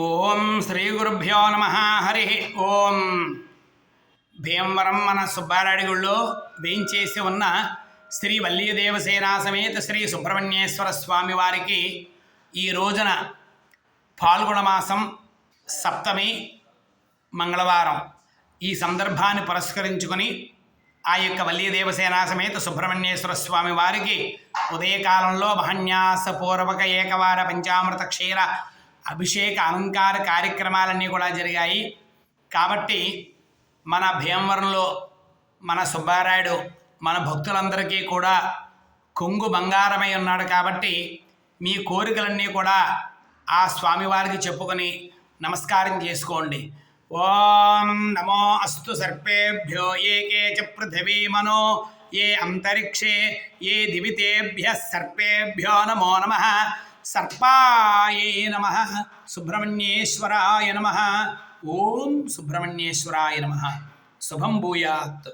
ఓం శ్రీ గురుభ్యో నమ. హరి ఓం. భీమవరం మన సుబ్బారాయుడి గుళ్ళో వేయించేసి ఉన్న శ్రీ వల్లీ దేవసేనా సమేత శ్రీ సుబ్రహ్మణ్యేశ్వర స్వామి వారికి ఈ రోజున ఫాల్గుణ మాసం సప్తమి మంగళవారం ఈ సందర్భాన్ని పురస్కరించుకొని ఆ యొక్క వల్లీ దేవసేనా సమేత సుబ్రహ్మణ్యేశ్వర స్వామి వారికి ఉదయకాలంలో మహన్యాసపూర్వక ఏకవార పంచామృత క్షీర అభిషేక అలంకార కార్యక్రమాలన్నీ కూడా జరిగాయి. కాబట్టి మన భీమవరంలో మన సుబ్బారాయుడు మన భక్తులందరికీ కూడా కొంగు బంగారమై ఉన్నాడు. కాబట్టి మీ కోరికలన్నీ కూడా ఆ స్వామివారికి చెప్పుకొని నమస్కారం చేసుకోండి. ఓం నమో అస్తు సర్పేభ్యో ఏకే చ పృథివీ మనో ఏ అంతరిక్షే ఏ దివితేభ్య సర్పేభ్యో నమో నమః. సర్పాయే నమః. సుబ్రహ్మణ్యేశ్వరాయ నమః. ఓం సుబ్రహ్మణ్యేశ్వరాయ నమః. శుభం భూయాత్.